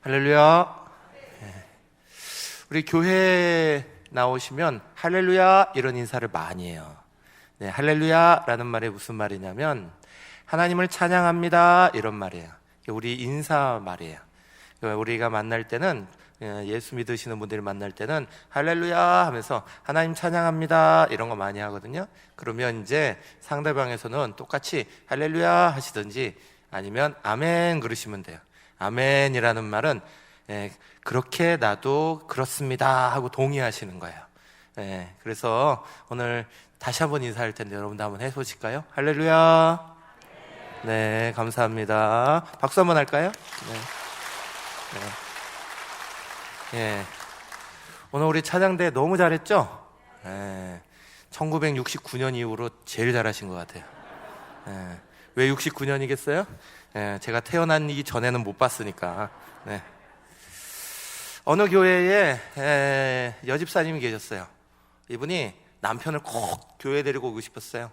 할렐루야. 우리 교회에 나오시면 할렐루야 이런 인사를 많이 해요. 네, 할렐루야라는 말이 무슨 말이냐면 하나님을 찬양합니다 이런 말이에요. 우리 인사 말이에요. 우리가 만날 때는, 예수 믿으시는 분들이 만날 때는 할렐루야 하면서 하나님 찬양합니다 이런 거 많이 하거든요. 그러면 이제 상대방에서는 똑같이 할렐루야 하시든지 아니면 아멘 그러시면 돼요. 아멘이라는 말은 그렇게 나도 그렇습니다 하고 동의하시는 거예요. 그래서 오늘 다시 한번 인사할 텐데 여러분도 한번 해보실까요? 할렐루야. 네, 감사합니다. 박수 한번 할까요? 네. 오늘 우리 찬양대 너무 잘했죠? 1969년 이후로 제일 잘하신 것 같아요. 왜 69년이겠어요? 제가 태어나기 전에는 못 봤으니까. 네. 어느 교회에 여집사님이 계셨어요. 이분이 남편을 꼭 교회에 데리고 오고 싶었어요.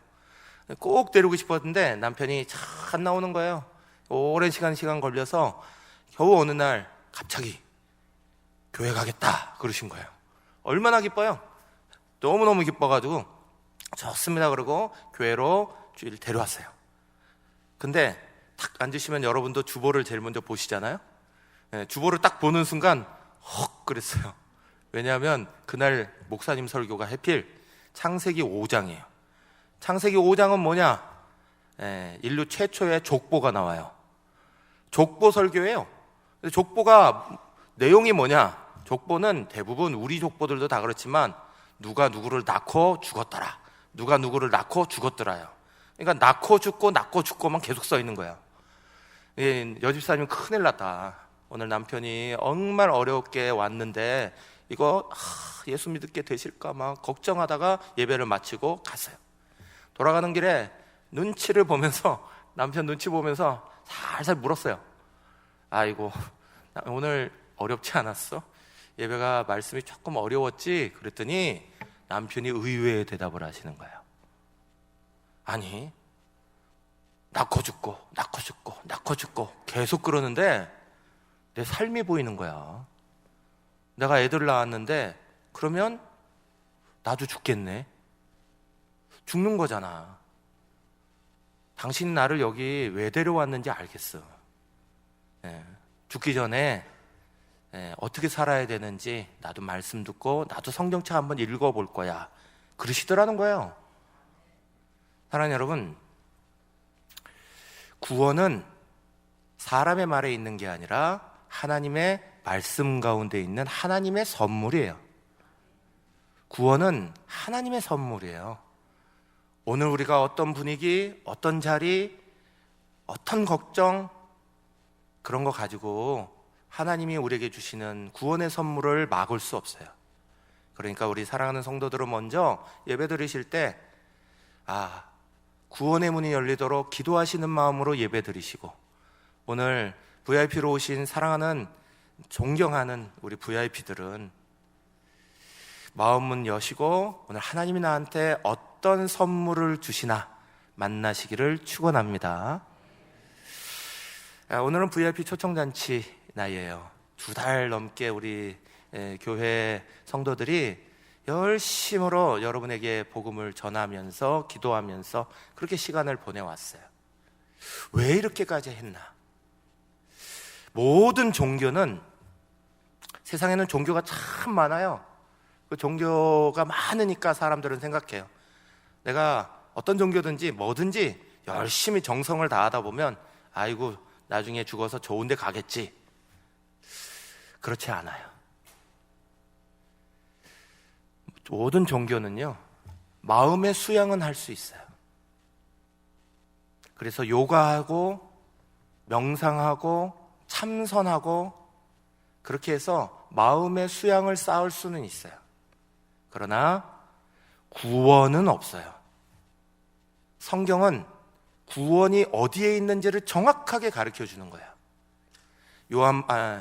꼭 데리고 싶었는데 남편이 잘 안 나오는 거예요. 오랜 시간 걸려서 겨우 어느 날 갑자기 교회 가겠다 그러신 거예요. 얼마나 기뻐요. 너무너무 기뻐가지고 좋습니다 그러고 교회로 주일을 데려왔어요. 근데 딱 앉으시면 여러분도 주보를 제일 먼저 보시잖아요. 주보를 딱 보는 순간 헉 그랬어요. 왜냐하면 그날 목사님 설교가 하필 창세기 5장이에요. 창세기 5장은 뭐냐? 인류 최초의 족보가 나와요. 족보 설교예요. 족보가 내용이 뭐냐? 족보는 대부분 우리 족보들도 다 그렇지만 누가 누구를 낳고 죽었더라, 누가 누구를 낳고 죽었더라요. 그러니까 낳고 죽고만 계속 써 있는 거예요. 여집사님 큰일 났다. 오늘 남편이 정말 어렵게 왔는데 이거 예수 믿게 되실까 막 걱정하다가 예배를 마치고 갔어요. 돌아가는 길에 눈치를 보면서 남편 눈치 보면서 살살 물었어요. 아이고 오늘 어렵지 않았어? 예배가 말씀이 조금 어려웠지? 그랬더니 남편이 의외의 대답을 하시는 거예요. 아니 낳고 죽고 계속 그러는데 내 삶이 보이는 거야. 내가 애들 낳았는데 그러면 나도 죽겠네. 죽는 거잖아. 당신 나를 여기 왜 데려왔는지 알겠어. 죽기 전에 어떻게 살아야 되는지 나도 말씀 듣고 나도 성경책 한번 읽어볼 거야 그러시더라는 거예요. 사랑하는 여러분, 구원은 사람의 말에 있는 게 아니라 하나님의 말씀 가운데 있는 하나님의 선물이에요. 구원은 하나님의 선물이에요. 오늘 우리가 어떤 분위기, 어떤 자리, 어떤 걱정 그런 거 가지고 하나님이 우리에게 주시는 구원의 선물을 막을 수 없어요. 그러니까 우리 사랑하는 성도들은 먼저 예배 드리실 때 구원의 문이 열리도록 기도하시는 마음으로 예배 드리시고, 오늘 VIP로 오신 사랑하는 존경하는 우리 VIP들은 마음문 여시고 오늘 하나님이 나한테 어떤 선물을 주시나 만나시기를 축원합니다. 오늘은 VIP 초청잔치 날이에요. 2달 넘게 우리 교회 성도들이 열심으로 여러분에게 복음을 전하면서 기도하면서 그렇게 시간을 보내왔어요. 왜 이렇게까지 했나? 모든 종교는, 세상에는 종교가 참 많아요. 그 종교가 많으니까 사람들은 생각해요. 내가 어떤 종교든지 뭐든지 열심히 정성을 다하다 보면 아이고 나중에 죽어서 좋은 데 가겠지. 그렇지 않아요. 모든 종교는요 마음의 수양은 할 수 있어요. 그래서 요가하고 명상하고 참선하고 그렇게 해서 마음의 수양을 쌓을 수는 있어요. 그러나 구원은 없어요. 성경은 구원이 어디에 있는지를 정확하게 가르쳐 주는 거예요.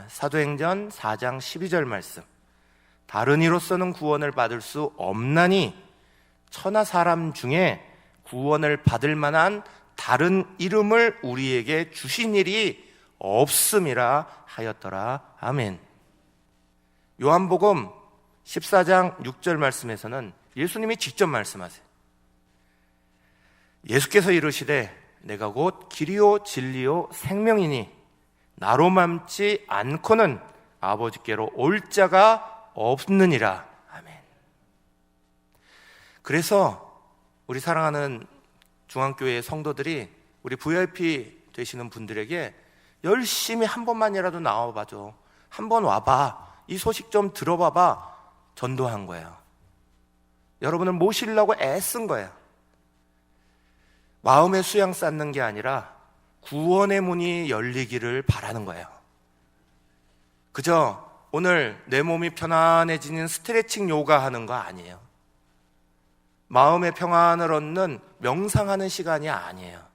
사도행전 4장 12절 말씀, 다른 이로서는 구원을 받을 수 없나니 천하 사람 중에 구원을 받을 만한 다른 이름을 우리에게 주신 일이 없음이라 하였더라. 아멘. 요한복음 14장 6절 말씀에서는 예수님이 직접 말씀하세요. 예수께서 이르시되 내가 곧 길이요 진리요 생명이니 나로 맘지 않고는 아버지께로 올 자가 없느니라. 아멘. 그래서 우리 사랑하는 중앙교회 성도들이 우리 VIP 되시는 분들에게 열심히 한 번만이라도 나와봐줘, 한번 와봐, 이 소식 좀 들어봐봐 전도한 거예요. 여러분을 모시려고 애쓴 거예요. 마음의 수양 쌓는 게 아니라 구원의 문이 열리기를 바라는 거예요. 그저 오늘 내 몸이 편안해지는 스트레칭 요가 하는 거 아니에요. 마음의 평안을 얻는 명상하는 시간이 아니에요.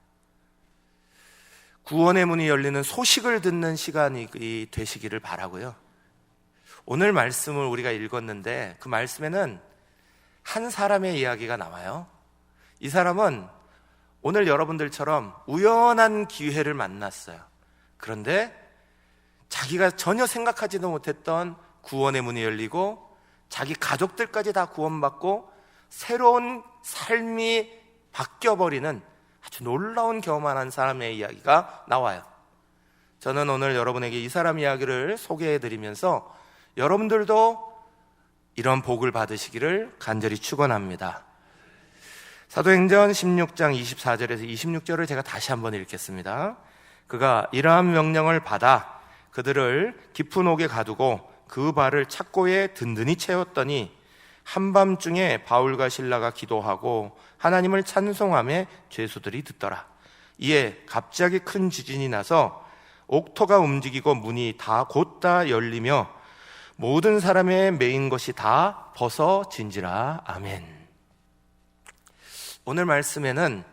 구원의 문이 열리는 소식을 듣는 시간이 되시기를 바라고요. 오늘 말씀을 우리가 읽었는데 그 말씀에는 한 사람의 이야기가 나와요. 이 사람은 오늘 여러분들처럼 우연한 기회를 만났어요. 그런데 자기가 전혀 생각하지도 못했던 구원의 문이 열리고 자기 가족들까지 다 구원받고 새로운 삶이 바뀌어버리는 아주 놀라운 경험을 한 사람의 이야기가 나와요. 저는 오늘 여러분에게 이 사람 이야기를 소개해드리면서 여러분들도 이런 복을 받으시기를 간절히 축원합니다. 사도행전 16장 24절에서 26절을 제가 다시 한번 읽겠습니다. 그가 이러한 명령을 받아 그들을 깊은 옥에 가두고 그 발을 착고에 든든히 채웠더니 한밤중에 바울과 실라가 기도하고 하나님을 찬송하며 죄수들이 듣더라. 이에 갑자기 큰 지진이 나서 옥토가 움직이고 문이 다 곧다 열리며 모든 사람의 매인 것이 다 벗어진지라. 아멘. 오늘 말씀에는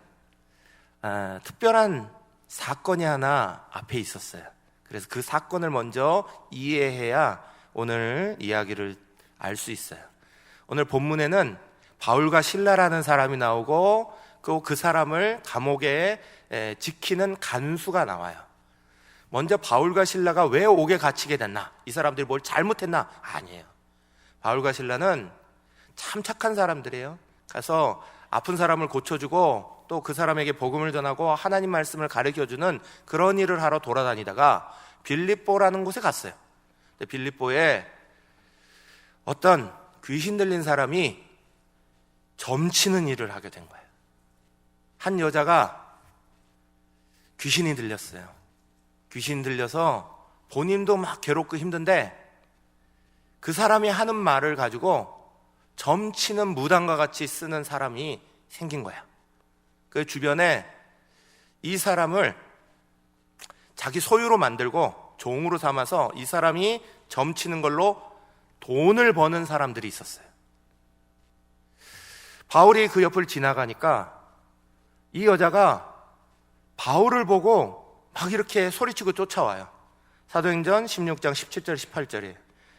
특별한 사건이 하나 앞에 있었어요. 그래서 그 사건을 먼저 이해해야 오늘 이야기를 알 수 있어요. 오늘 본문에는 바울과 실라라는 사람이 나오고 그 사람을 감옥에 지키는 간수가 나와요. 먼저 바울과 실라가 왜 옥에 갇히게 됐나? 이 사람들이 뭘 잘못했나? 아니에요. 바울과 실라는 참 착한 사람들이에요. 가서 아픈 사람을 고쳐주고 또 그 사람에게 복음을 전하고 하나님 말씀을 가르쳐주는 그런 일을 하러 돌아다니다가 빌립보라는 곳에 갔어요. 근데 빌립보에 어떤 귀신 들린 사람이 점치는 일을 하게 된 거예요. 한 여자가 귀신이 들렸어요. 귀신 들려서 본인도 막 괴롭고 힘든데 그 사람이 하는 말을 가지고 점치는 무당과 같이 쓰는 사람이 생긴 거야. 그 주변에 이 사람을 자기 소유로 만들고 종으로 삼아서 이 사람이 점치는 걸로 돈을 버는 사람들이 있었어요. 바울이 그 옆을 지나가니까 이 여자가 바울을 보고 막 이렇게 소리치고 쫓아와요. 사도행전 16장 17절 18절이에요.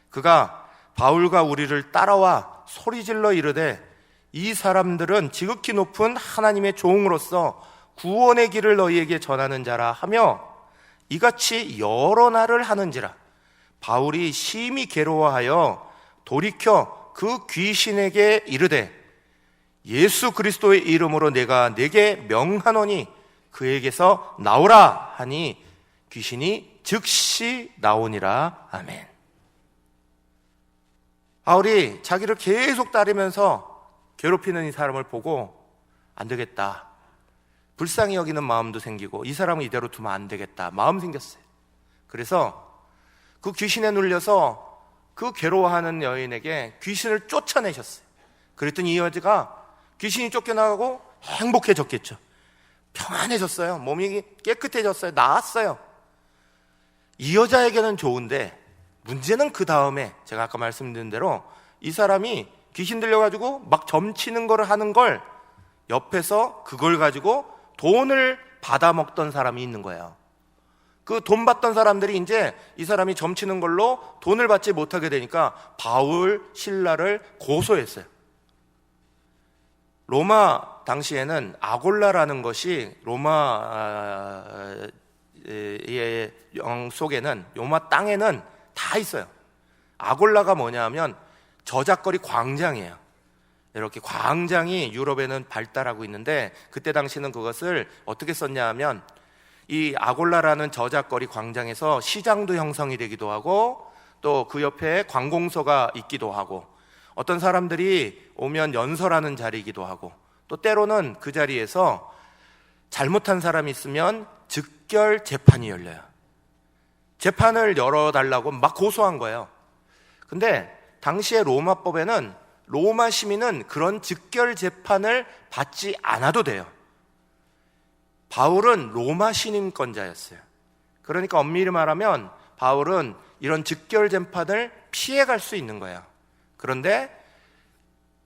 그가 바울과 우리를 따라와 소리질러 이르되 이 사람들은 지극히 높은 하나님의 종으로서 구원의 길을 너희에게 전하는 자라 하며 이같이 여러 날을 하는지라. 바울이 심히 괴로워하여 돌이켜 그 귀신에게 이르되 예수 그리스도의 이름으로 내가 네게 명하노니 그에게서 나오라 하니 귀신이 즉시 나오니라. 아멘. 바울이 자기를 계속 따르면서 괴롭히는 이 사람을 보고 안 되겠다, 불쌍히 여기는 마음도 생기고 이 사람을 이대로 두면 안 되겠다 마음 생겼어요. 그래서 그 귀신에 눌려서 그 괴로워하는 여인에게 귀신을 쫓아내셨어요. 그랬더니 이 여자가 귀신이 쫓겨나가고 행복해졌겠죠. 평안해졌어요. 몸이 깨끗해졌어요. 나았어요. 이 여자에게는 좋은데 문제는 그 다음에 제가 아까 말씀드린 대로 이 사람이 귀신 들려가지고 막 점치는 걸 하는 걸 옆에서 그걸 가지고 돈을 받아먹던 사람이 있는 거예요. 그 돈 받던 사람들이 이제 이 사람이 점치는 걸로 돈을 받지 못하게 되니까 바울, 실라를 고소했어요. 로마 당시에는 아골라라는 것이 로마 영 속에는, 로마 땅에는 다 있어요. 아골라가 뭐냐면 저작거리 광장이에요. 이렇게 광장이 유럽에는 발달하고 있는데, 그때 당시는 그것을 어떻게 썼냐 하면, 이 아골라라는 저작거리 광장에서 시장도 형성이 되기도 하고, 또 그 옆에 관공서가 있기도 하고, 어떤 사람들이 오면 연설하는 자리이기도 하고, 또 때로는 그 자리에서 잘못한 사람이 있으면 즉결 재판이 열려요. 재판을 열어달라고 막 고소한 거예요. 근데 당시의 로마법에는 로마 시민은 그런 즉결 재판을 받지 않아도 돼요. 바울은 로마 시민권자였어요. 그러니까 엄밀히 말하면 바울은 이런 즉결 재판을 피해갈 수 있는 거예요. 그런데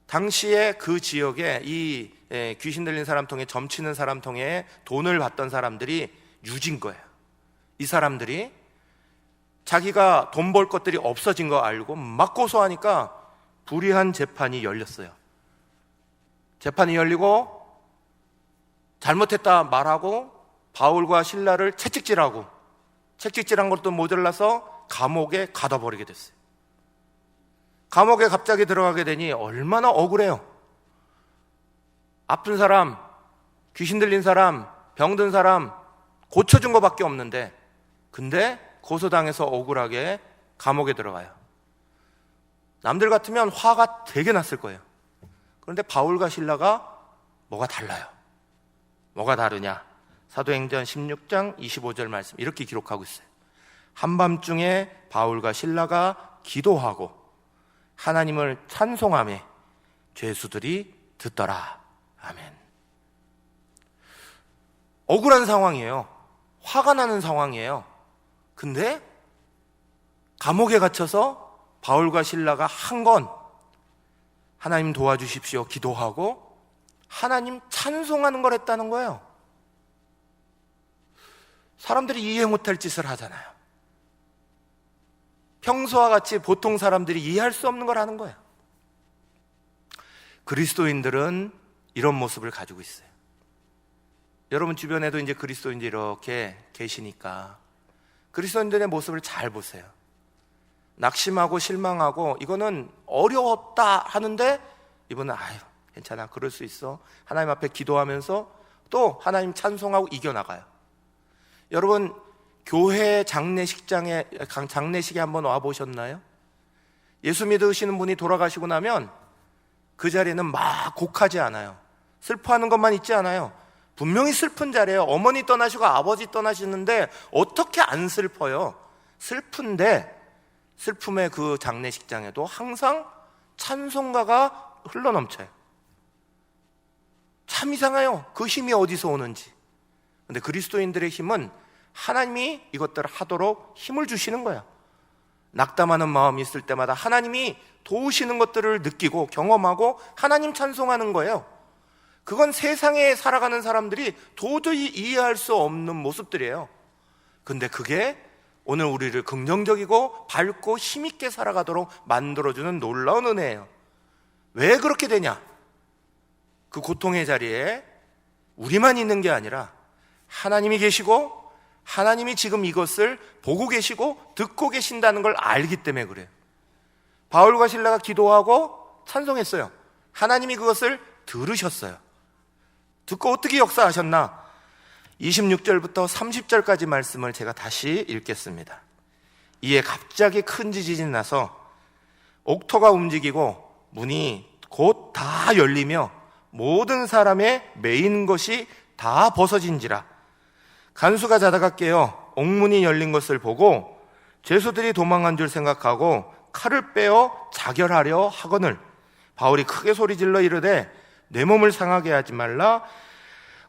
당시에 그 지역에 이 귀신 들린 사람 통해, 점치는 사람 통해 돈을 받던 사람들이 유진 거예요. 이 사람들이 자기가 돈 벌 것들이 없어진 거 알고 막 고소하니까 불의한 재판이 열렸어요. 재판이 열리고 잘못했다 말하고 바울과 실라를 채찍질하고, 채찍질한 것도 모자라서 감옥에 가둬버리게 됐어요. 감옥에 갑자기 들어가게 되니 얼마나 억울해요. 아픈 사람, 귀신 들린 사람, 병든 사람 고쳐준 것밖에 없는데, 근데 고소당해서 억울하게 감옥에 들어가요. 남들 같으면 화가 되게 났을 거예요. 그런데 바울과 실라가 뭐가 달라요. 뭐가 다르냐? 사도행전 16장 25절 말씀 이렇게 기록하고 있어요. 한밤중에 바울과 실라가 기도하고 하나님을 찬송하며 죄수들이 듣더라. 아멘. 억울한 상황이에요. 화가 나는 상황이에요. 근데 감옥에 갇혀서 바울과 실라가 한 건 하나님 도와주십시오 기도하고 하나님 찬송하는 걸 했다는 거예요. 사람들이 이해 못할 짓을 하잖아요. 평소와 같이 보통 사람들이 이해할 수 없는 걸 하는 거예요. 그리스도인들은 이런 모습을 가지고 있어요. 여러분 주변에도 이제 그리스도인들이 이렇게 계시니까 그리스도인들의 모습을 잘 보세요. 낙심하고 실망하고 이거는 어려웠다 하는데 이분은 아유 괜찮아 그럴 수 있어 하나님 앞에 기도하면서 또 하나님 찬송하고 이겨나가요. 여러분 교회 장례식장에 장례식에 한번 와보셨나요? 예수 믿으시는 분이 돌아가시고 나면 그 자리는 막 곡하지 않아요. 슬퍼하는 것만 있지 않아요. 분명히 슬픈 자리예요. 어머니 떠나시고 아버지 떠나시는데 어떻게 안 슬퍼요? 슬픈데 슬픔의 그 장례식장에도 항상 찬송가가 흘러넘쳐요. 참 이상해요. 그 힘이 어디서 오는지. 근데 그리스도인들의 힘은 하나님이 이것들을 하도록 힘을 주시는 거예요. 낙담하는 마음이 있을 때마다 하나님이 도우시는 것들을 느끼고 경험하고 하나님 찬송하는 거예요. 그건 세상에 살아가는 사람들이 도저히 이해할 수 없는 모습들이에요. 근데 그게 오늘 우리를 긍정적이고 밝고 힘있게 살아가도록 만들어주는 놀라운 은혜예요. 왜 그렇게 되냐? 그 고통의 자리에 우리만 있는 게 아니라 하나님이 계시고 하나님이 지금 이것을 보고 계시고 듣고 계신다는 걸 알기 때문에 그래요. 바울과 실라가 기도하고 찬송했어요. 하나님이 그것을 들으셨어요. 듣고 어떻게 역사하셨나? 26절부터 30절까지 말씀을 제가 다시 읽겠습니다. 이에 갑자기 큰 지진이 나서 옥토가 움직이고 문이 곧 다 열리며 모든 사람의 매인 것이 다 벗어진지라. 간수가 자다가 깨어 옥문이 열린 것을 보고 죄수들이 도망한 줄 생각하고 칼을 빼어 자결하려 하거늘 바울이 크게 소리질러 이르되 내 몸을 상하게 하지 말라.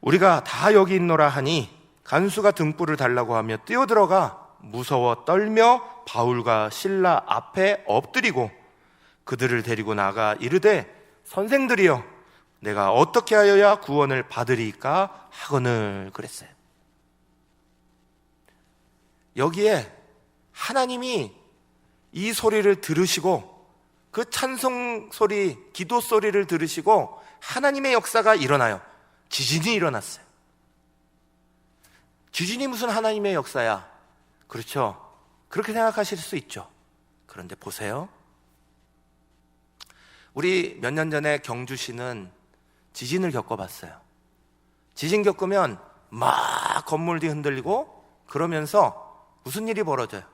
우리가 다 여기 있노라 하니 간수가 등불을 달라고 하며 뛰어들어가 무서워 떨며 바울과 실라 앞에 엎드리고 그들을 데리고 나가 이르되 선생들이여 내가 어떻게 하여야 구원을 받으리까 하거늘 그랬어요. 여기에 하나님이 이 소리를 들으시고 그 찬송 소리, 기도 소리를 들으시고 하나님의 역사가 일어나요. 지진이 일어났어요. 지진이 무슨 하나님의 역사야? 그렇죠. 그렇게 생각하실 수 있죠. 그런데 보세요. 우리 몇 년 전에 경주시는 지진을 겪어봤어요. 지진 겪으면 막 건물들이 흔들리고 그러면서 무슨 일이 벌어져요?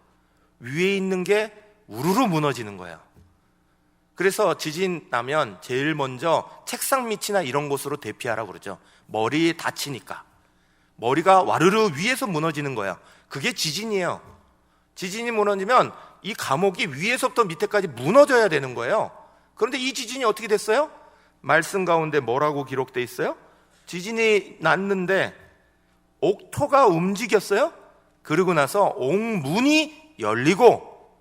위에 있는 게 우르르 무너지는 거예요. 그래서 지진 나면 제일 먼저 책상 밑이나 이런 곳으로 대피하라고 그러죠. 머리 다치니까. 머리가 와르르 위에서 무너지는 거예요. 그게 지진이에요. 지진이 무너지면 이 감옥이 위에서부터 밑에까지 무너져야 되는 거예요. 그런데 이 지진이 어떻게 됐어요? 말씀 가운데 뭐라고 기록되어 있어요? 지진이 났는데 옥토가 움직였어요. 그러고 나서 옥문이 열리고,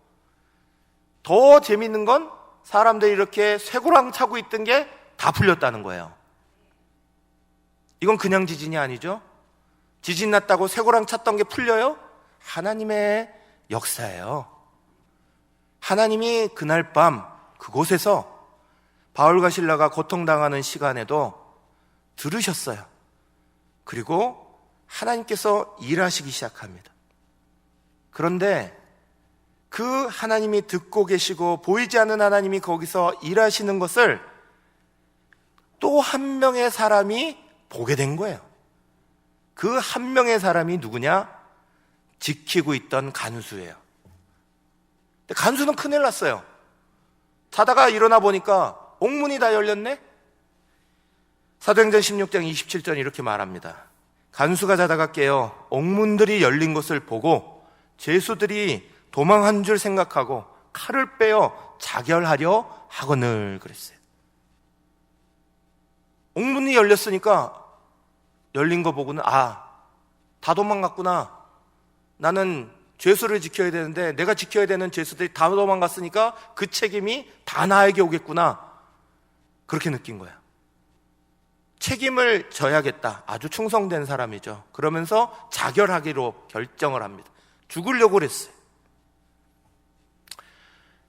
더 재밌는 건 사람들이 이렇게 쇠고랑 차고 있던 게 다 풀렸다는 거예요. 이건 그냥 지진이 아니죠. 지진 났다고 쇠고랑 찼던 게 풀려요? 하나님의 역사예요. 하나님이 그날 밤 그곳에서 바울과 실라가 고통당하는 시간에도 들으셨어요. 그리고 하나님께서 일하시기 시작합니다. 그런데 그 하나님이 듣고 계시고 보이지 않는 하나님이 거기서 일하시는 것을 또 한 명의 사람이 보게 된 거예요. 그 한 명의 사람이 누구냐? 지키고 있던 간수예요. 근데 간수는 큰일 났어요. 자다가 일어나 보니까 옥문이 다 열렸네? 사도행전 16장 27절 이렇게 말합니다. 간수가 자다가 깨어 옥문들이 열린 것을 보고 죄수들이 도망한 줄 생각하고 칼을 빼어 자결하려 하거늘 그랬어요. 옥문이 열렸으니까 열린 거 보고는 다 도망갔구나. 나는 죄수를 지켜야 되는데 내가 지켜야 되는 죄수들이 다 도망갔으니까 그 책임이 다 나에게 오겠구나. 그렇게 느낀 거야. 책임을 져야겠다. 아주 충성된 사람이죠. 그러면서 자결하기로 결정을 합니다. 죽으려고 그랬어요.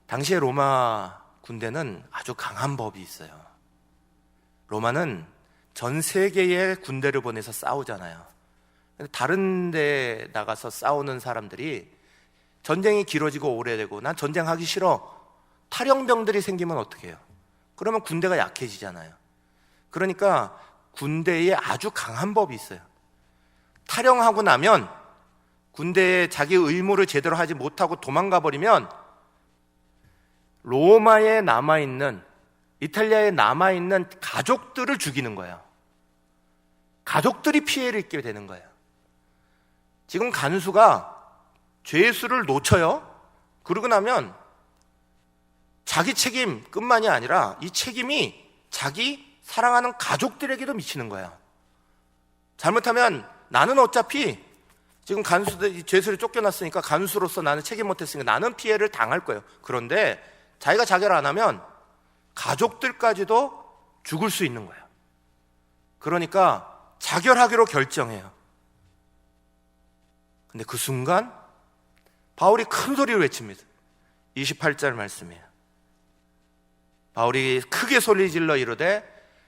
당시에 로마 군대는 아주 강한 법이 있어요. 로마는 전 세계의 군대를 보내서 싸우잖아요. 다른 데 나가서 싸우는 사람들이 전쟁이 길어지고 오래되고 난 전쟁하기 싫어. 탈영병들이 생기면 어떻게 해요? 그러면 군대가 약해지잖아요. 그러니까 군대에 아주 강한 법이 있어요. 탈영하고 나면 군대에 자기 의무를 제대로 하지 못하고 도망가 버리면 로마에 남아있는, 이탈리아에 남아있는 가족들을 죽이는 거예요. 가족들이 피해를 입게 되는 거예요. 지금 간수가 죄수를 놓쳐요. 그러고 나면 자기 책임뿐만이 아니라 이 책임이 자기 사랑하는 가족들에게도 미치는 거예요. 잘못하면 나는 어차피 지금 간수들이 죄수를 쫓겨났으니까 간수로서 나는 책임 못했으니까 나는 피해를 당할 거예요. 그런데 자기가 자결 안 하면 가족들까지도 죽을 수 있는 거예요. 그러니까 자결하기로 결정해요. 근데 그 순간 바울이 큰 소리를 외칩니다. 28절 말씀이에요. 바울이 크게 소리 질러 이르되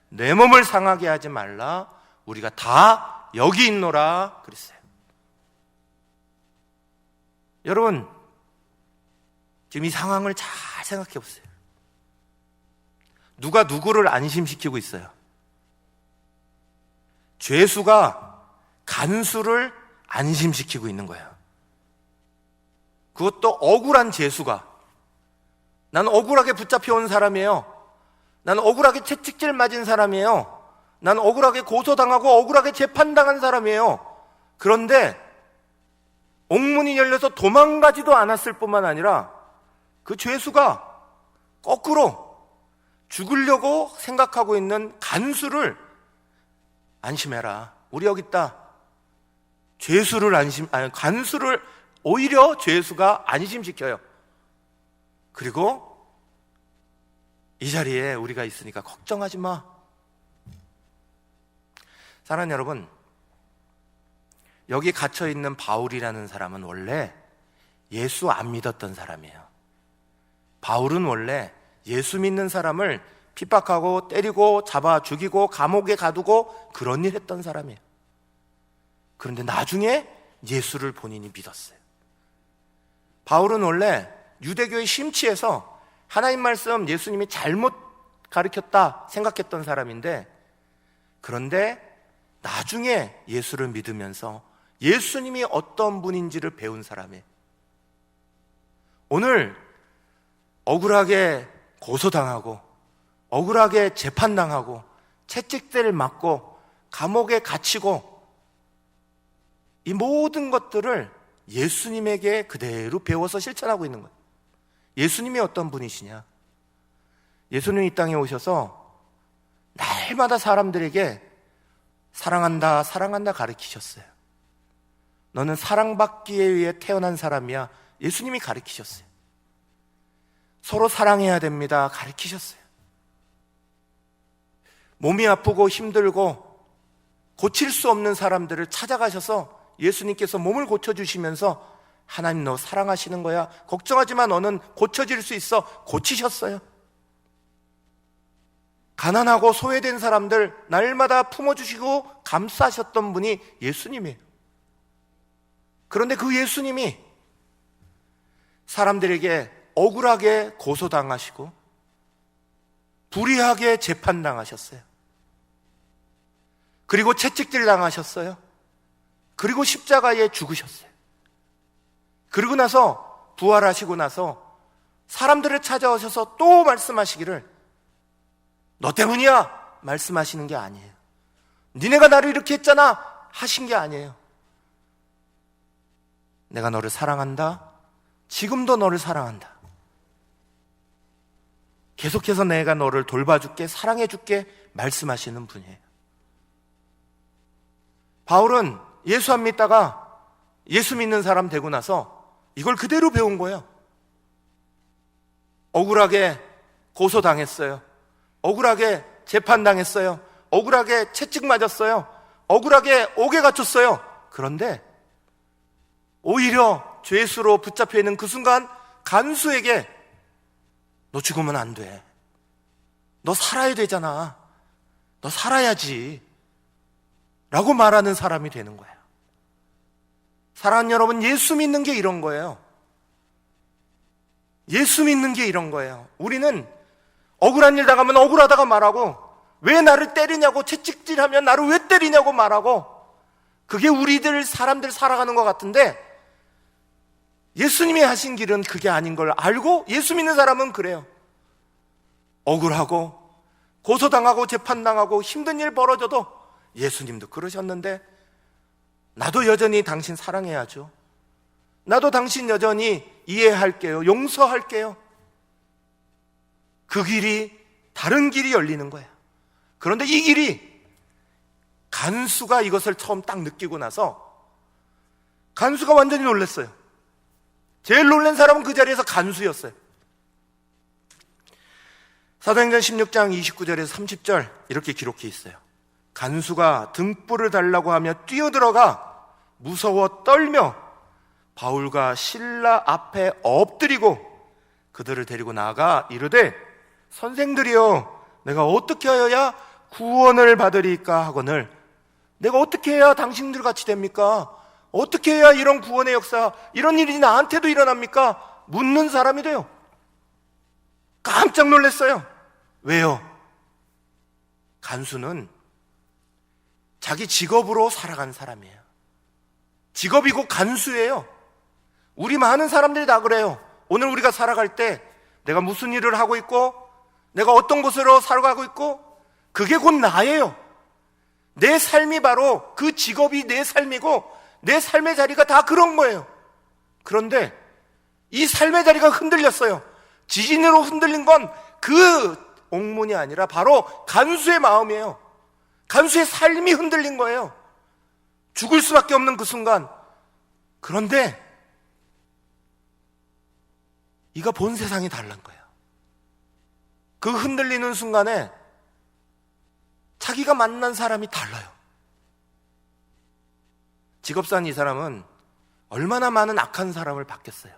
내 몸을 상하게 하지 말라. 우리가 다 여기 있노라 그랬어요. 여러분, 지금 이 상황을 잘 생각해 보세요. 누가 누구를 안심시키고 있어요? 죄수가 간수를 안심시키고 있는 거예요. 그것도 억울한 죄수가. 나는 억울하게 붙잡혀온 사람이에요. 나는 억울하게 채찍질 맞은 사람이에요. 나는 억울하게 고소당하고 억울하게 재판당한 사람이에요. 그런데 옥문이 열려서 도망가지도 않았을 뿐만 아니라 그 죄수가 거꾸로 죽으려고 생각하고 있는 간수를 안심해라. 우리 여기 있다. 죄수를 간수를 오히려 죄수가 안심시켜요. 그리고 이 자리에 우리가 있으니까 걱정하지 마. 사랑하는 여러분, 여기 갇혀있는 바울이라는 사람은 원래 예수 안 믿었던 사람이에요. 바울은 원래 예수 믿는 사람을 핍박하고 때리고 잡아 죽이고 감옥에 가두고 그런 일 했던 사람이에요. 그런데 나중에 예수를 본인이 믿었어요. 바울은 원래 유대교의 심취해서 하나님 말씀 예수님이 잘못 가르쳤다 생각했던 사람인데, 그런데 나중에 예수를 믿으면서 예수님이 어떤 분인지를 배운 사람이에요. 오늘 억울하게 고소당하고 억울하게 재판당하고 채찍대를 맞고 감옥에 갇히고 이 모든 것들을 예수님에게 그대로 배워서 실천하고 있는 거예요. 예수님이 어떤 분이시냐? 예수님이 이 땅에 오셔서 날마다 사람들에게 사랑한다, 사랑한다 가르치셨어요. 너는 사랑받기에 위해 태어난 사람이야. 예수님이 가르치셨어요. 서로 사랑해야 됩니다. 가르치셨어요. 몸이 아프고 힘들고 고칠 수 없는 사람들을 찾아가셔서 예수님께서 몸을 고쳐주시면서 하나님 너 사랑하시는 거야. 걱정하지 마. 너는 고쳐질 수 있어. 고치셨어요. 가난하고 소외된 사람들 날마다 품어주시고 감싸셨던 분이 예수님이에요. 그런데 그 예수님이 사람들에게 억울하게 고소당하시고 불의하게 재판당하셨어요. 그리고 채찍질 당하셨어요. 그리고 십자가에 죽으셨어요. 그리고 나서 부활하시고 나서 사람들을 찾아오셔서 또 말씀하시기를 너 때문이야 말씀하시는 게 아니에요. 니네가 나를 이렇게 했잖아 하신 게 아니에요. 내가 너를 사랑한다. 지금도 너를 사랑한다. 계속해서 내가 너를 돌봐줄게, 사랑해줄게 말씀하시는 분이에요. 바울은 예수 안 믿다가 예수 믿는 사람 되고 나서 이걸 그대로 배운 거예요. 억울하게 고소당했어요. 억울하게 재판당했어요. 억울하게 채찍 맞았어요. 억울하게 옥에 갇혔어요. 그런데 오히려 죄수로 붙잡혀 있는 그 순간 간수에게 너 죽으면 안 돼. 너 살아야 되잖아. 너 살아야지. 라고 말하는 사람이 되는 거예요. 사랑하는 여러분, 예수 믿는 게 이런 거예요. 예수 믿는 게 이런 거예요. 우리는 억울한 일 당하면 억울하다가 말하고, 왜 나를 때리냐고 채찍질하면 나를 왜 때리냐고 말하고, 그게 우리들 사람들 살아가는 것 같은데 예수님이 하신 길은 그게 아닌 걸 알고 예수 믿는 사람은 그래요. 억울하고 고소당하고 재판당하고 힘든 일 벌어져도 예수님도 그러셨는데 나도 여전히 당신 사랑해야죠. 나도 당신 여전히 이해할게요. 용서할게요. 그 길이 다른 길이 열리는 거예요. 그런데 이 길이 간수가 이것을 처음 딱 느끼고 나서 간수가 완전히 놀랐어요. 제일 놀란 사람은 그 자리에서 간수였어요. 사도행전 16장 29절에서 30절 이렇게 기록해 있어요. 간수가 등불을 달라고 하며 뛰어들어가 무서워 떨며 바울과 실라 앞에 엎드리고 그들을 데리고 나가 이르되 선생들이여 내가 어떻게 하여야 구원을 받으리까 하거늘 내가 어떻게 해야 당신들 같이 됩니까? 어떻게 해야 이런 구원의 역사, 이런 일이 나한테도 일어납니까? 묻는 사람이 돼요. 깜짝 놀랐어요. 왜요? 간수는 자기 직업으로 살아간 사람이에요. 직업이고 간수예요. 우리 많은 사람들이 다 그래요. 오늘 우리가 살아갈 때 내가 무슨 일을 하고 있고 내가 어떤 곳으로 살아가고 있고 그게 곧 나예요. 내 삶이 바로 그 직업이 내 삶이고 내 삶의 자리가 다 그런 거예요. 그런데 이 삶의 자리가 흔들렸어요. 지진으로 흔들린 건 그 옥문이 아니라 바로 간수의 마음이에요. 간수의 삶이 흔들린 거예요. 죽을 수밖에 없는 그 순간. 그런데 이가 본 세상이 다른 거예요. 그 흔들리는 순간에 자기가 만난 사람이 달라요. 직업산 이 사람은 얼마나 많은 악한 사람을 봤겠어요.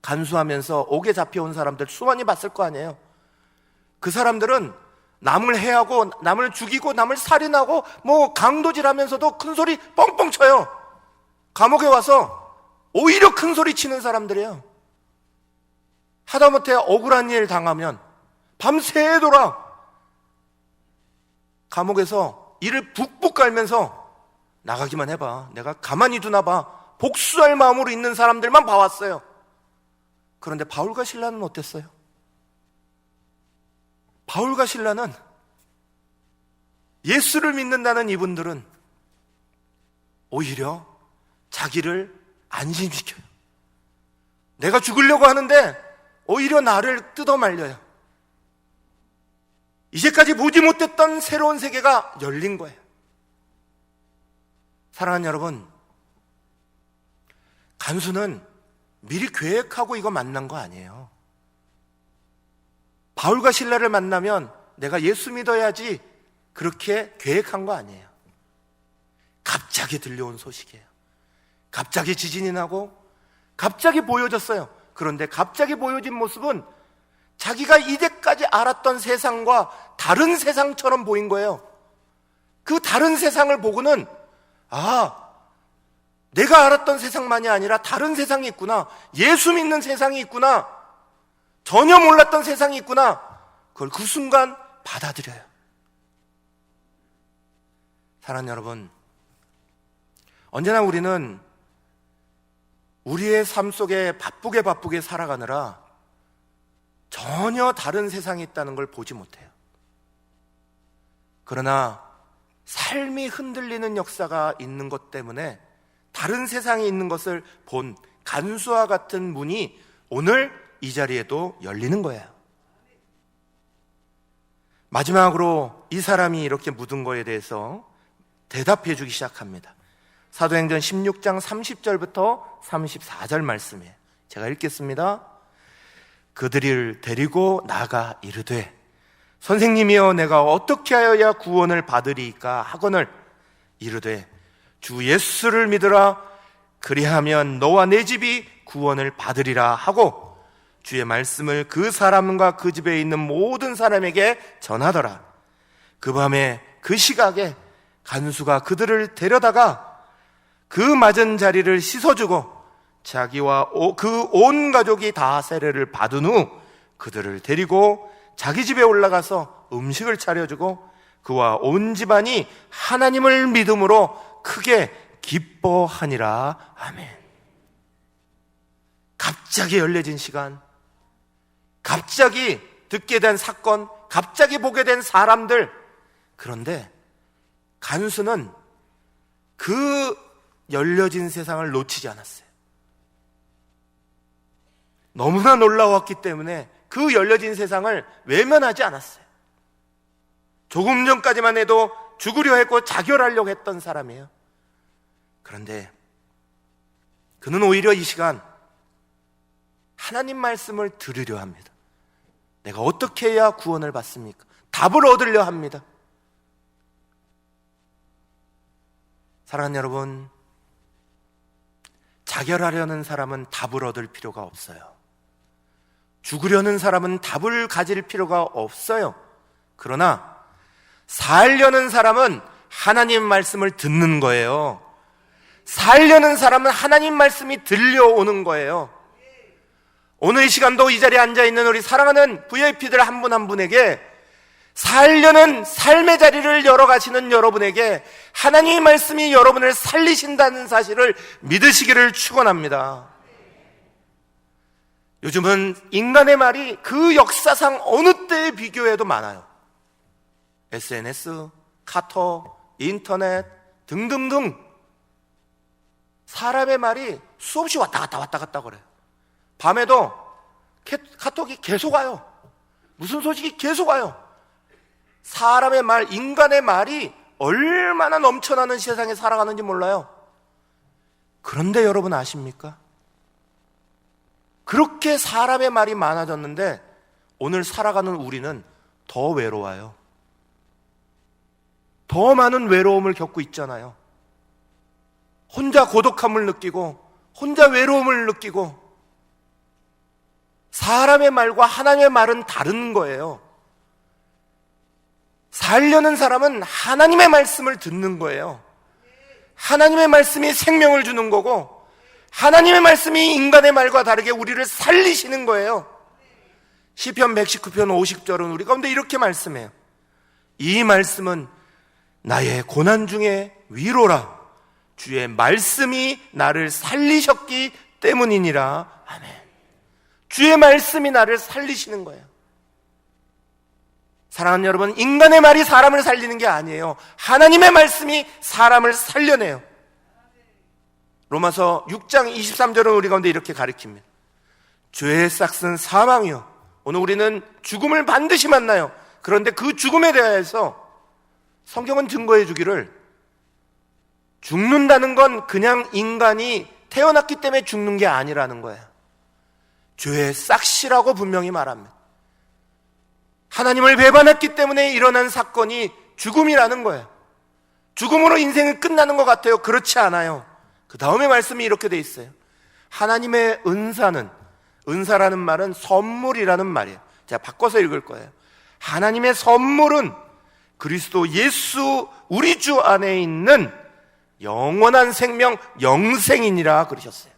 간수하면서 옥에 잡혀온 사람들 수많이 봤을 거 아니에요. 그 사람들은 남을 해하고 남을 죽이고 남을 살인하고 뭐 강도질하면서도 큰 소리 뻥뻥 쳐요. 감옥에 와서 오히려 큰 소리 치는 사람들이에요. 하다못해 억울한 일 당하면 밤새도록 감옥에서 이를 북북 깔면서 나가기만 해봐, 내가 가만히 두나 봐, 복수할 마음으로 있는 사람들만 봐왔어요. 그런데 바울과 실라는 어땠어요? 바울과 실라는, 예수를 믿는다는 이분들은 오히려 자기를 안심시켜요. 내가 죽으려고 하는데 오히려 나를 뜯어말려요. 이제까지 보지 못했던 새로운 세계가 열린 거예요. 사랑하는 여러분, 간수는 미리 계획하고 이거 만난 거 아니에요. 바울과 실라를 만나면 내가 예수 믿어야지 그렇게 계획한 거 아니에요. 갑자기 들려온 소식이에요. 갑자기 지진이 나고 갑자기 보여졌어요. 그런데 갑자기 보여진 모습은 자기가 이제까지 알았던 세상과 다른 세상처럼 보인 거예요. 그 다른 세상을 보고는, 아, 내가 알았던 세상만이 아니라 다른 세상이 있구나, 예수 믿는 세상이 있구나, 전혀 몰랐던 세상이 있구나, 그걸 그 순간 받아들여요. 사랑하는 여러분, 언제나 우리는 우리의 삶 속에 바쁘게 살아가느라 전혀 다른 세상이 있다는 걸 보지 못해요. 그러나 삶이 흔들리는 역사가 있는 것 때문에 다른 세상에 있는 것을 본 간수와 같은 문이 오늘 이 자리에도 열리는 거예요. 마지막으로 이 사람이 이렇게 묻은 거에 대해서 대답해 주기 시작합니다. 사도행전 16장 30절부터 34절 말씀이에요. 제가 읽겠습니다. 그들을 데리고 나가 이르되, 선생님이여, 내가 어떻게 하여야 구원을 받으리이까 하거늘 이르되, 주 예수를 믿으라, 그리하면 너와 내 집이 구원을 받으리라 하고 주의 말씀을 그 사람과 그 집에 있는 모든 사람에게 전하더라. 그 밤에 그 시각에 간수가 그들을 데려다가 그 맞은 자리를 씻어주고 자기와 그 온 가족이 다 세례를 받은 후 그들을 데리고 자기 집에 올라가서 음식을 차려주고 그와 온 집안이 하나님을 믿음으로 크게 기뻐하니라. 아멘. 갑자기 열려진 시간, 갑자기 듣게 된 사건, 갑자기 보게 된 사람들. 그런데 간수는 그 열려진 세상을 놓치지 않았어요. 너무나 놀라웠기 때문에 그 열려진 세상을 외면하지 않았어요. 조금 전까지만 해도 죽으려 했고 자결하려고 했던 사람이에요. 그런데 그는 오히려 이 시간 하나님 말씀을 들으려 합니다. 내가 어떻게 해야 구원을 받습니까? 답을 얻으려 합니다. 사랑하는 여러분, 자결하려는 사람은 답을 얻을 필요가 없어요. 죽으려는 사람은 답을 가질 필요가 없어요. 그러나 살려는 사람은 하나님 말씀을 듣는 거예요. 살려는 사람은 하나님 말씀이 들려오는 거예요. 오늘 이 시간도 이 자리에 앉아있는 우리 사랑하는 VIP들 한 분 한 분에게, 살려는 삶의 자리를 열어가시는 여러분에게 하나님의 말씀이 여러분을 살리신다는 사실을 믿으시기를 축원합니다. 요즘은 인간의 말이 그 역사상 어느 때에 비교해도 많아요. SNS, 카톡, 인터넷 등등등 사람의 말이 수없이 왔다 갔다 그래요. 밤에도 카톡이 계속 와요. 무슨 소식이 계속 와요. 사람의 말, 인간의 말이 얼마나 넘쳐나는 세상에 살아가는지 몰라요. 그런데 여러분 아십니까? 그렇게 사람의 말이 많아졌는데 오늘 살아가는 우리는 더 외로워요. 더 많은 외로움을 겪고 있잖아요. 혼자 고독함을 느끼고 혼자 외로움을 느끼고. 사람의 말과 하나님의 말은 다른 거예요. 살려는 사람은 하나님의 말씀을 듣는 거예요. 하나님의 말씀이 생명을 주는 거고, 하나님의 말씀이 인간의 말과 다르게 우리를 살리시는 거예요. 시편 119편 50절은 우리 가운데 이렇게 말씀해요. 이 말씀은 나의 고난 중에 위로라. 주의 말씀이 나를 살리셨기 때문이니라. 아멘. 주의 말씀이 나를 살리시는 거예요. 사랑하는 여러분, 인간의 말이 사람을 살리는 게 아니에요. 하나님의 말씀이 사람을 살려내요. 로마서 6장 23절은 우리 가운데 이렇게 가르칩니다. 죄의 싹은 사망이요. 오늘 우리는 죽음을 반드시 만나요. 그런데 그 죽음에 대해서 성경은 증거해 주기를, 죽는다는 건 그냥 인간이 태어났기 때문에 죽는 게 아니라는 거예요. 죄의 싹이라고 분명히 말합니다. 하나님을 배반했기 때문에 일어난 사건이 죽음이라는 거예요. 죽음으로 인생은 끝나는 것 같아요. 그렇지 않아요. 그 다음에 말씀이 이렇게 돼 있어요. 하나님의 은사는, 은사라는 말은 선물이라는 말이에요. 제가 바꿔서 읽을 거예요. 하나님의 선물은 그리스도 예수 우리 주 안에 있는 영원한 생명, 영생이니라 그러셨어요.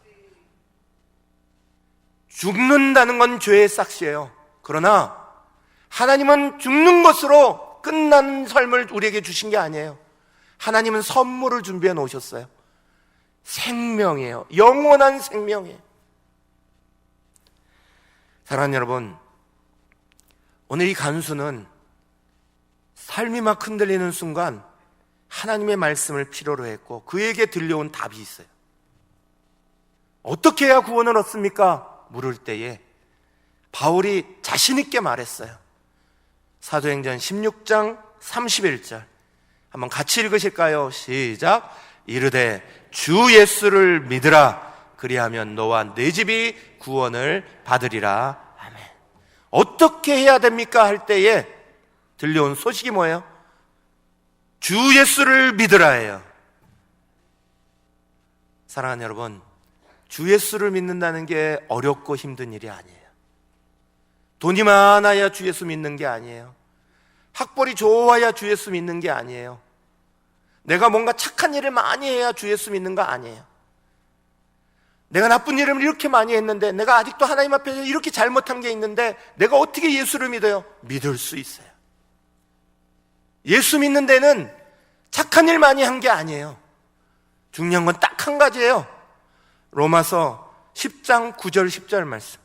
죽는다는 건 죄의 싹이에요. 그러나 하나님은 죽는 것으로 끝난 삶을 우리에게 주신 게 아니에요. 하나님은 선물을 준비해 놓으셨어요. 생명이에요. 영원한 생명이에요. 사랑하는 여러분, 오늘 이 간수는 삶이 막 흔들리는 순간 하나님의 말씀을 필요로 했고, 그에게 들려온 답이 있어요. 어떻게 해야 구원을 얻습니까? 물을 때에 바울이 자신 있게 말했어요. 사도행전 16장 31절 한번 같이 읽으실까요? 시작. 이르되 주 예수를 믿으라. 그리하면 너와 네 집이 구원을 받으리라. 아멘. 어떻게 해야 됩니까? 할 때에 들려온 소식이 뭐예요? 주 예수를 믿으라예요. 사랑하는 여러분, 주 예수를 믿는다는 게 어렵고 힘든 일이 아니에요. 돈이 많아야 주 예수 믿는 게 아니에요. 학벌이 좋아야 주 예수 믿는 게 아니에요. 내가 뭔가 착한 일을 많이 해야 주 예수 믿는 거 아니에요. 내가 나쁜 일을 이렇게 많이 했는데, 내가 아직도 하나님 앞에서 이렇게 잘못한 게 있는데 내가 어떻게 예수를 믿어요? 믿을 수 있어요. 예수 믿는 데는 착한 일 많이 한 게 아니에요. 중요한 건 딱 한 가지예요. 로마서 10장 9절 10절 말씀.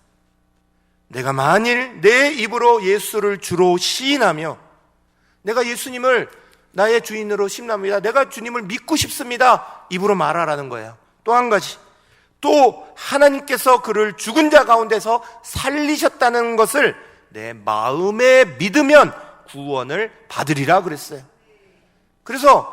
내가 만일 내 입으로 예수를 주로 시인하며, 내가 예수님을 나의 주인으로 신납니다, 내가 주님을 믿고 싶습니다, 입으로 말하라는 거예요. 또 한 가지, 또 하나님께서 그를 죽은 자 가운데서 살리셨다는 것을 내 마음에 믿으면 구원을 받으리라 그랬어요. 그래서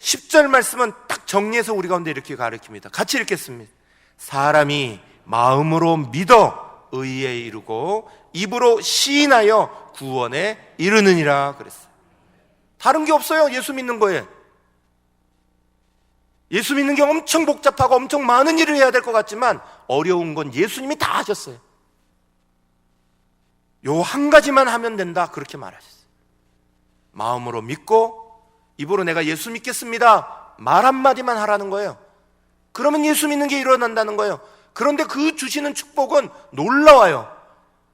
10절 말씀은 딱 정리해서 우리 가운데 이렇게 가르칩니다. 같이 읽겠습니다. 사람이 마음으로 믿어 의에 이르고 입으로 시인하여 구원에 이르느니라 그랬어요. 다른 게 없어요. 예수 믿는 거에. 예수 믿는 게 엄청 복잡하고 엄청 많은 일을 해야 될 것 같지만 어려운 건 예수님이 다 하셨어요. 요 한 가지만 하면 된다, 그렇게 말하셨어요. 마음으로 믿고 입으로 내가 예수 믿겠습니다 말 한마디만 하라는 거예요. 그러면 예수 믿는 게 일어난다는 거예요. 그런데 그 주시는 축복은 놀라워요.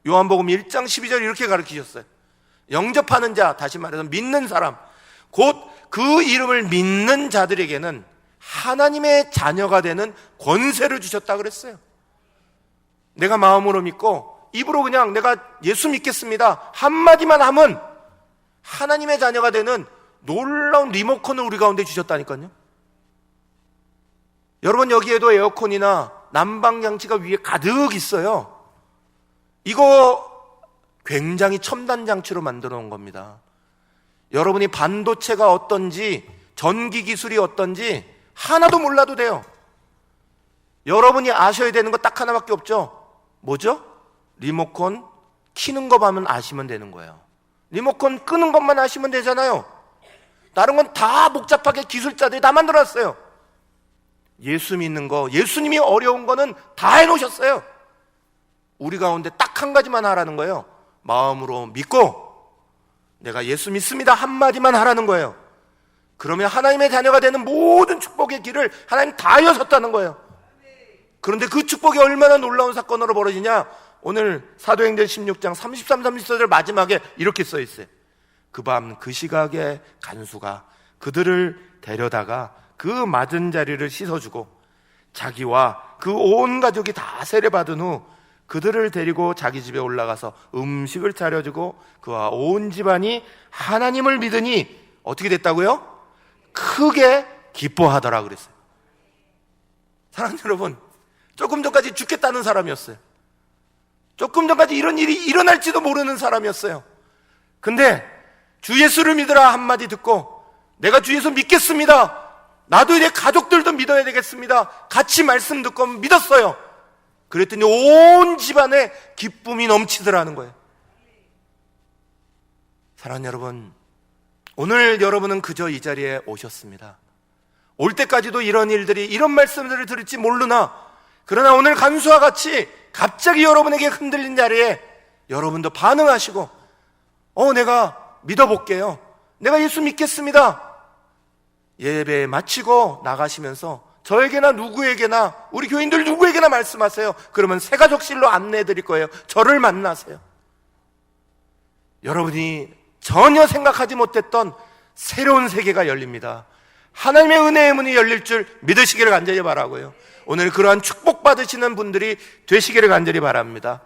요한복음 1장 12절 이렇게 가르치셨어요. 영접하는 자, 다시 말해서 믿는 사람, 곧 그 이름을 믿는 자들에게는 하나님의 자녀가 되는 권세를 주셨다 그랬어요. 내가 마음으로 믿고 입으로 그냥 내가 예수 믿겠습니다 한마디만 하면 하나님의 자녀가 되는 놀라운 리모컨을 우리 가운데 주셨다니까요. 여러분, 여기에도 에어컨이나 난방장치가 위에 가득 있어요. 이거 굉장히 첨단 장치로 만들어 놓은 겁니다. 여러분이 반도체가 어떤지, 전기 기술이 어떤지 하나도 몰라도 돼요. 여러분이 아셔야 되는 거 딱 하나밖에 없죠. 뭐죠? 리모컨 키는 것만 아시면 되는 거예요. 리모컨 끄는 것만 아시면 되잖아요. 다른 건 다 복잡하게 기술자들이 다 만들었어요. 예수 믿는 거, 예수님이 어려운 거는 다 해놓으셨어요. 우리 가운데 딱 한 가지만 하라는 거예요. 마음으로 믿고 내가 예수 믿습니다 한마디만 하라는 거예요. 그러면 하나님의 자녀가 되는 모든 축복의 길을 하나님 다 여섰다는 거예요. 그런데 그 축복이 얼마나 놀라운 사건으로 벌어지냐, 오늘 사도행전 16장 33, 34절 마지막에 이렇게 써 있어요. 그 밤 그 시각에 간수가 그들을 데려다가 그 맞은 자리를 씻어주고 자기와 그 온 가족이 다 세례받은 후 그들을 데리고 자기 집에 올라가서 음식을 차려주고 그와 온 집안이 하나님을 믿으니 어떻게 됐다고요? 크게 기뻐하더라 그랬어요. 사랑하는 여러분, 조금 전까지 죽겠다는 사람이었어요. 조금 전까지 이런 일이 일어날지도 모르는 사람이었어요. 근데 주 예수를 믿으라 한마디 듣고 내가 주 예수 믿겠습니다, 나도 내 가족들도 믿어야 되겠습니다, 같이 말씀 듣고 믿었어요. 그랬더니 온 집안에 기쁨이 넘치더라는 거예요. 사랑하는 여러분, 오늘 여러분은 그저 이 자리에 오셨습니다. 올 때까지도 이런 일들이, 이런 말씀들을 들을지 모르나, 그러나 오늘 간수와 같이 갑자기 여러분에게 흔들린 자리에 여러분도 반응하시고 내가 믿어볼게요, 내가 예수 믿겠습니다, 예배 마치고 나가시면서 저에게나 누구에게나, 우리 교인들 누구에게나 말씀하세요. 그러면 새가족실로 안내해 드릴 거예요. 저를 만나세요. 여러분이 전혀 생각하지 못했던 새로운 세계가 열립니다. 하나님의 은혜의 문이 열릴 줄 믿으시기를 간절히 바라고요. 오늘 그러한 축복받으시는 분들이 되시기를 간절히 바랍니다.